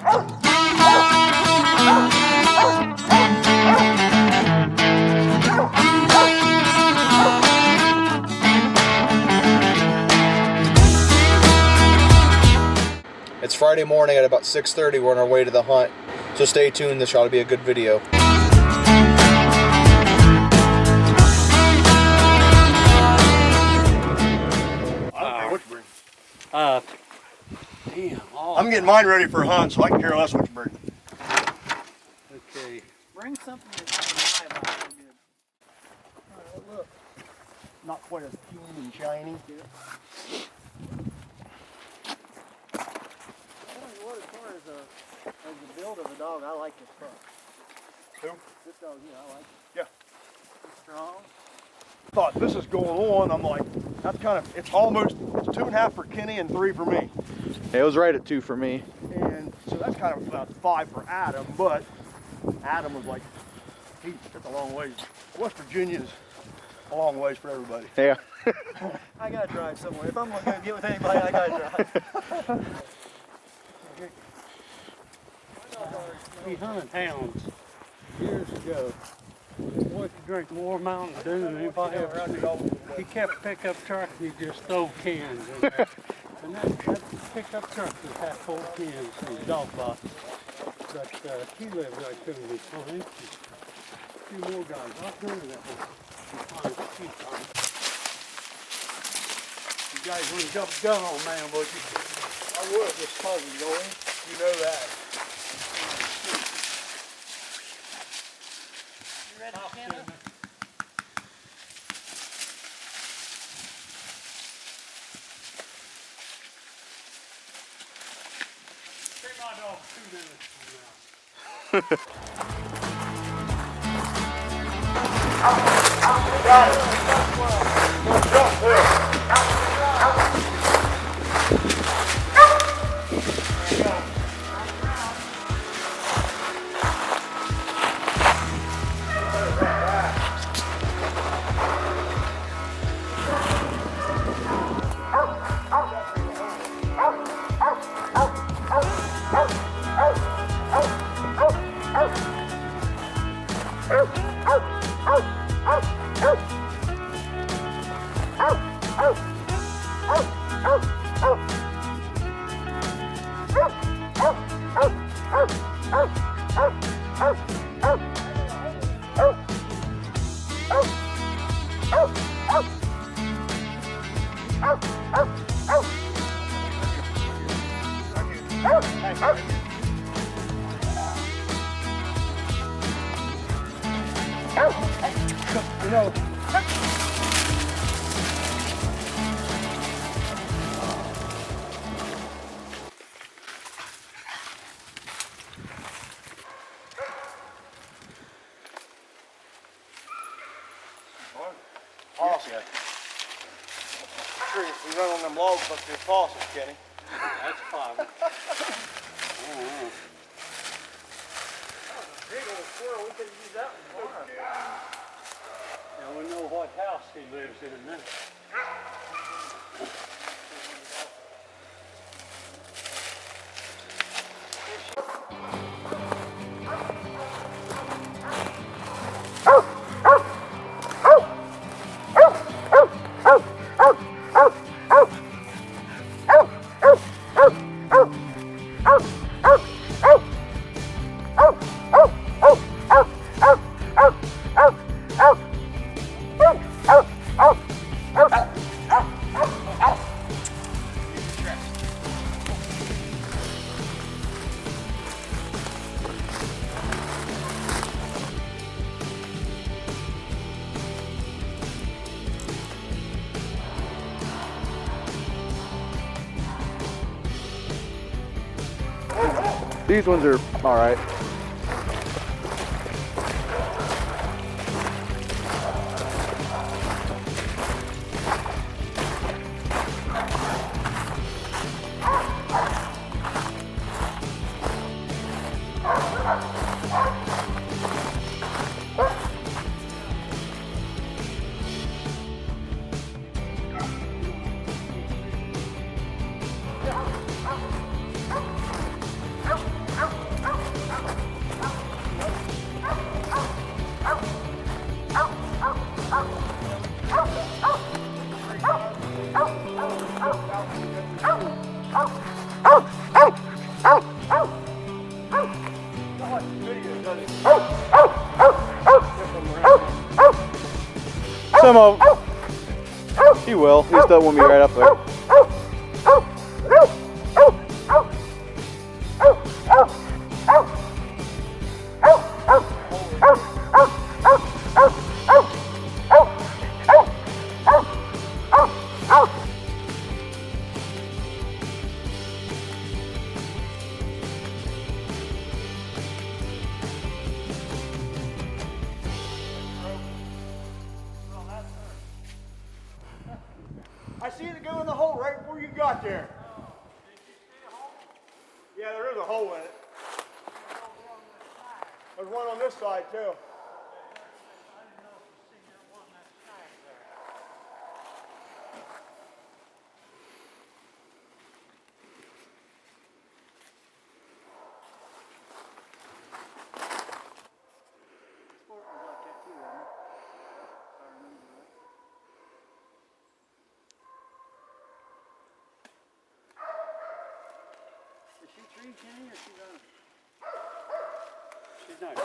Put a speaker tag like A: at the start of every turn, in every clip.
A: It's Friday morning at about 6:30. We're on our way to the hunt, so stay tuned. This ought to be a good video.
B: Damn.
C: I'm getting mine ready for a hunt, so I can care less what you bring.
B: Okay. Bring something that's not alive. Alright, look.
C: Not quite as clean and shiny.
B: As far as the build of a dog, I like this truck.
C: Who?
B: This dog, yeah, I like it.
C: Yeah.
B: It's strong.
C: Thought this is going on. I'm like, that's kind of, it's 2.5 for Kenny and 3 for me.
A: It was right at 2 for me.
C: And so that's kind of about 5 for Adam, but Adam was like, that's a long ways. West Virginia's a long ways for everybody.
A: Yeah.
B: I gotta drive somewhere. If I'm gonna get with anybody, I gotta drive. He hunted hounds years ago. Boy could drink more Mountain Dew than anybody ever. He kept pickup truck and he just throw cans in there. And that pickup truck was half full of cans in his dog box. But he lived right there with his son. A few more guys. I'll turn to that one. You guys wouldn't jump the gun on man, would you?
C: I would, this cousin going. You know that.
B: You ready, Shannon? Take my dog 2 minutes from now.
C: Got it. Jump there. You know, awesome. Sure, we run on them logs like they're faucets, Kenny.
B: That's fine. Big old squirrel, we could use that one tomorrow. Now we know what house he lives in now.
A: These ones are all right.
C: Some of he will. He just doesn't want me right up there. I see it go in the hole right before you got there. Yeah, there is a hole in it. There's one on this side too.
B: Is she tree Kenny or she's not?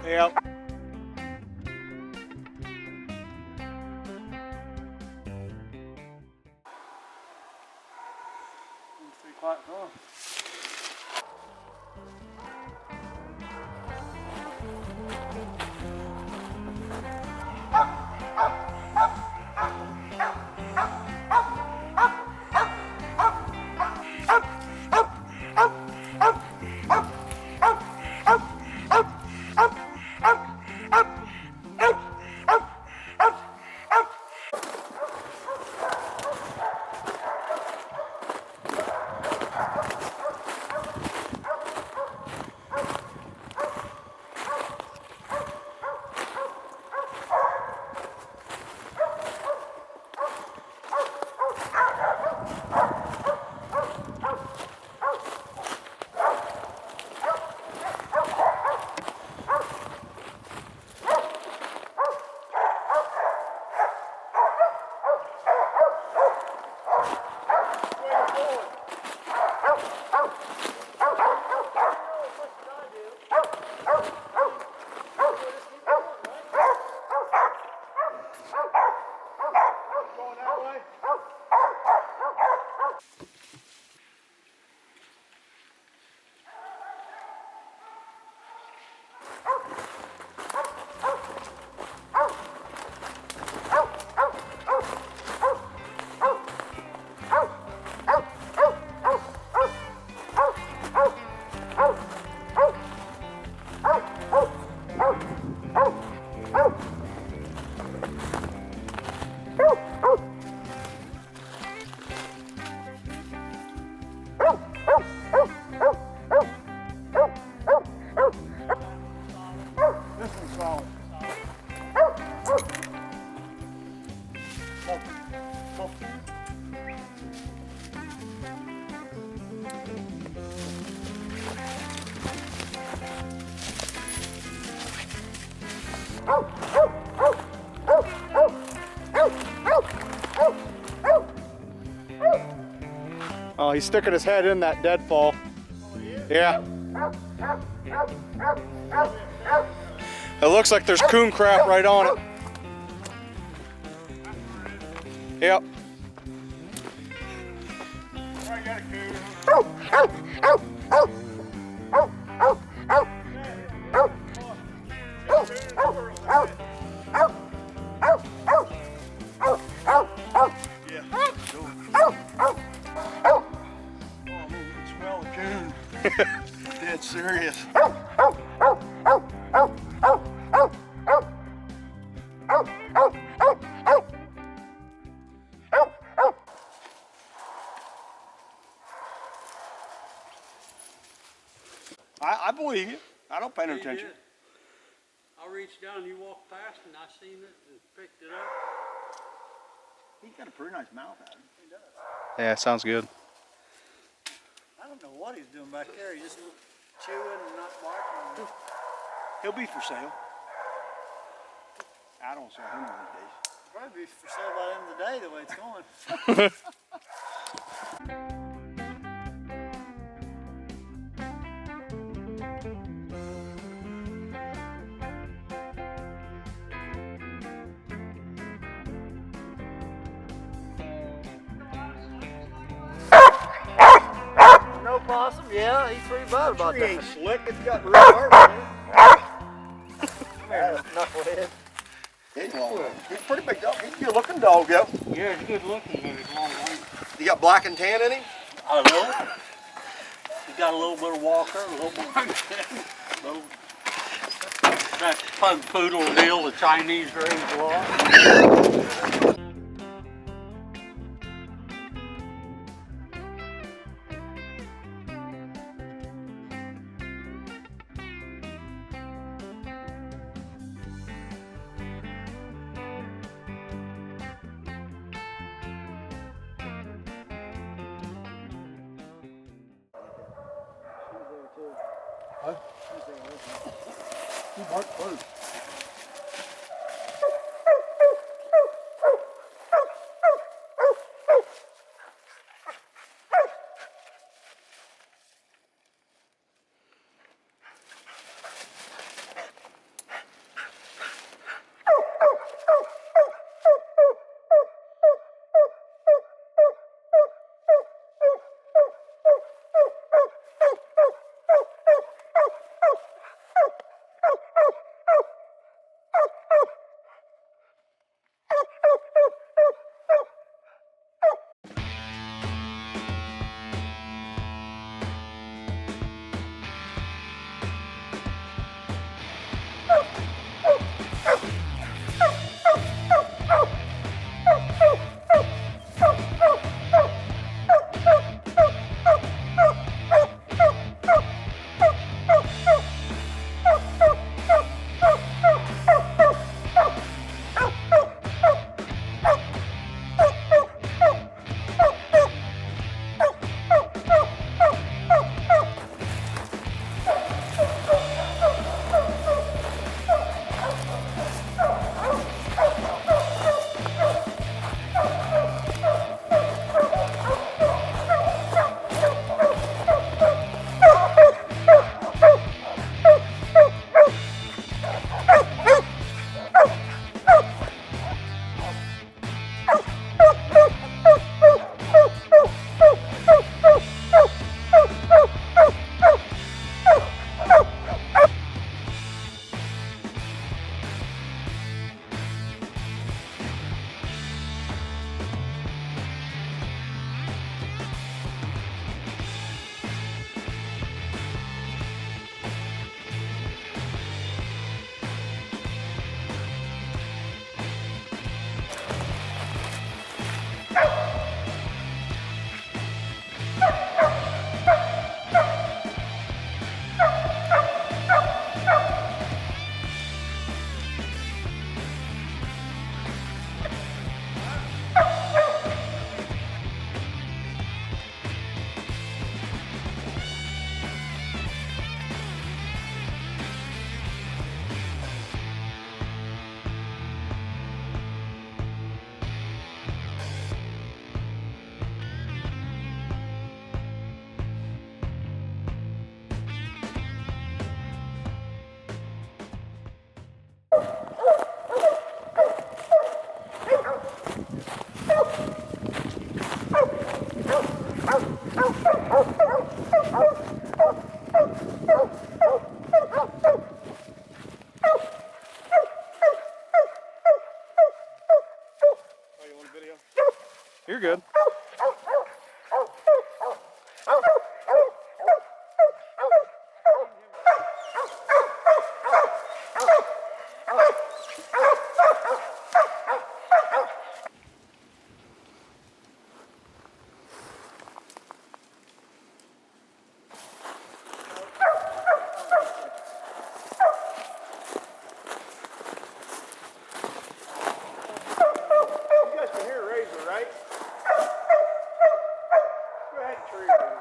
C: Yep.
B: Pretty quiet going.
C: Oh, he's sticking his head in that deadfall. Yeah. It looks like there's coon crap right on it. Yep.
D: Dead serious. I believe you. I don't pay no attention.
B: I reached down and you walked past and I seen it and picked it up.
D: He's got a pretty nice mouth at him. He does.
C: Yeah, sounds good.
E: I don't know what he's doing back there. He's just chewing and not barking.
D: He'll be for sale. I don't sell him one of these days.
E: Probably be for sale by the end of the day the way it's going. No possum, yeah, he's pretty bad about
D: He ain't
E: that.
D: slick. It's got real hard.
E: Knucklehead.
D: He's a pretty big dog. He's a good looking dog, yo.
B: Yeah, it's good looking, but it's long way.
D: You got black and tan in him?
B: A little. He got a little bit of walker, a little more. Little. That pug poodle deal the Chinese raise law.
D: He barked first.
B: three of these.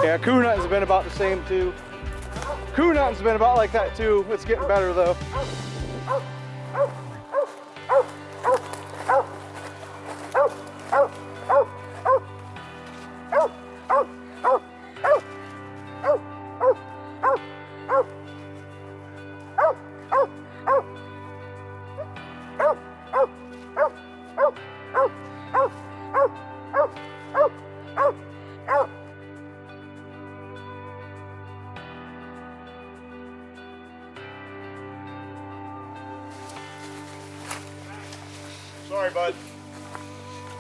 C: Yeah, coon hunting's been about the same too. Coon hunting's been about like that too. It's getting better though.
D: Sorry, bud.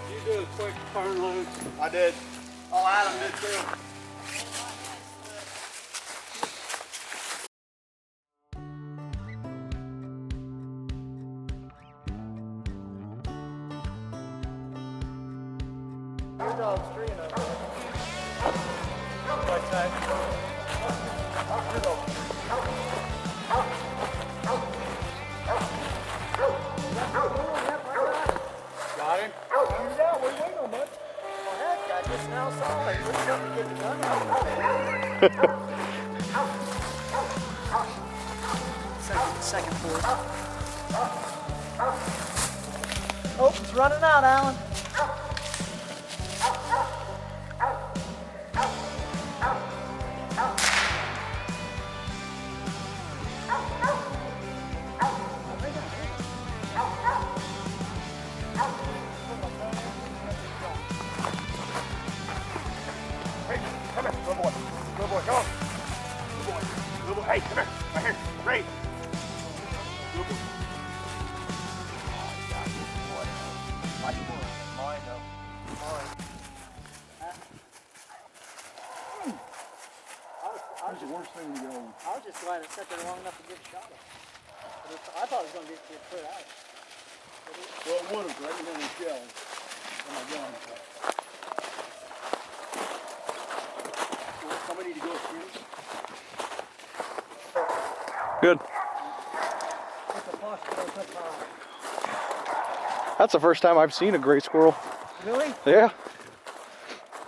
B: You do a quick turn loose.
D: I did. Oh, Adam did too. Your dog's treeing up. Right side. Your dog.
B: Got him?
D: Yeah, we're waiting on bud. Well, heck, I just now saw it. We're trying to get the gun out. Second fourth. Oh, it's running out, Alan. Hey, come here. Right here. Great. Good boy. Oh, God, good boy. My boy. Mine, though. Mine. That's the worst thing to go.
E: I was just glad it sat there long enough to get a shot at it. I thought it was going to get put out.
D: Well, it would have, but I didn't have any shells on my gun. Somebody need to go through.
C: Good. That's the first time I've seen a gray squirrel.
E: Really?
C: Yeah.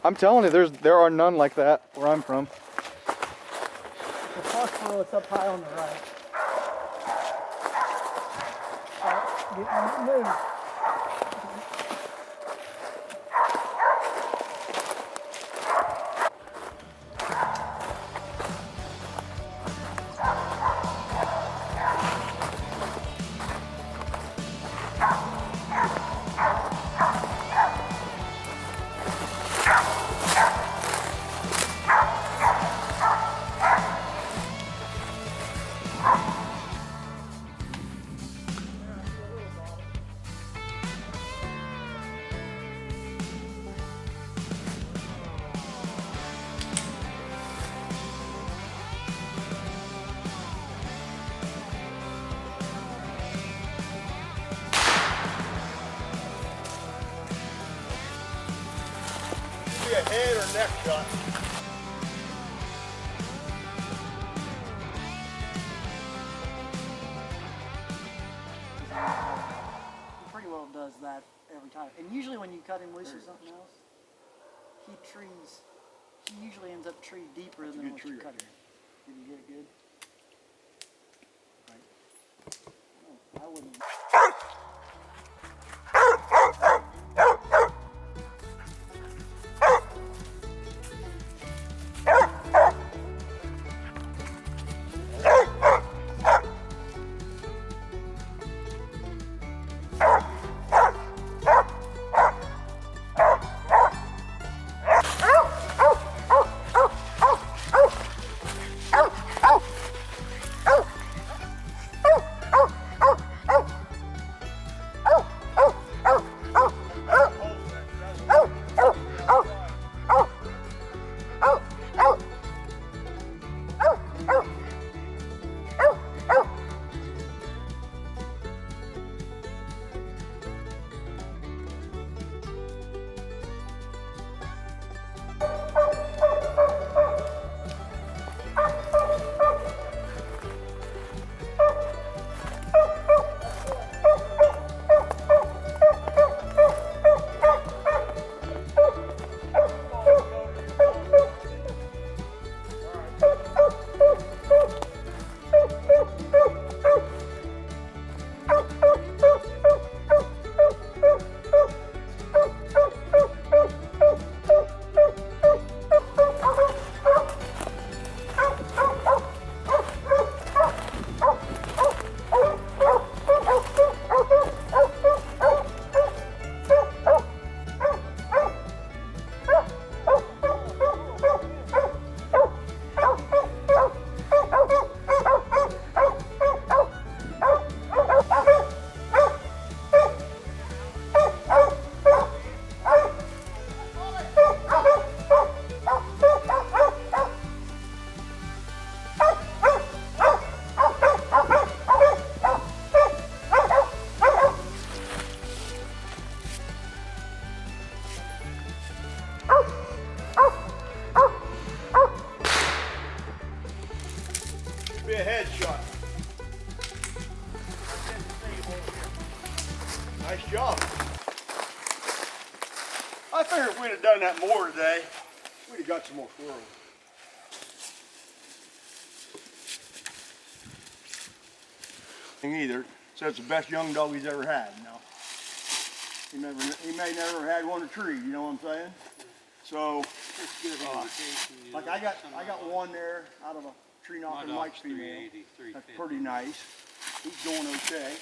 C: I'm telling you, there are none like that where I'm from.
E: The phosphorus is up high on the right. Get moved.
C: Head or neck shot.
E: He pretty well does that every time. And usually when you cut him loose or something else, he usually ends up tree deeper than what you cut him. Did you get it good? Right. Oh, I wouldn't.
C: Be a headshot. Nice job. I figured if we'd have done that more today, we'd have got some more squirrels. Either. So it's the best young dog he's ever had. No. He may never had one to tree, you know what I'm saying? So like I got one there out of a tree knocking Mike's female. That's pretty nice. He's doing okay.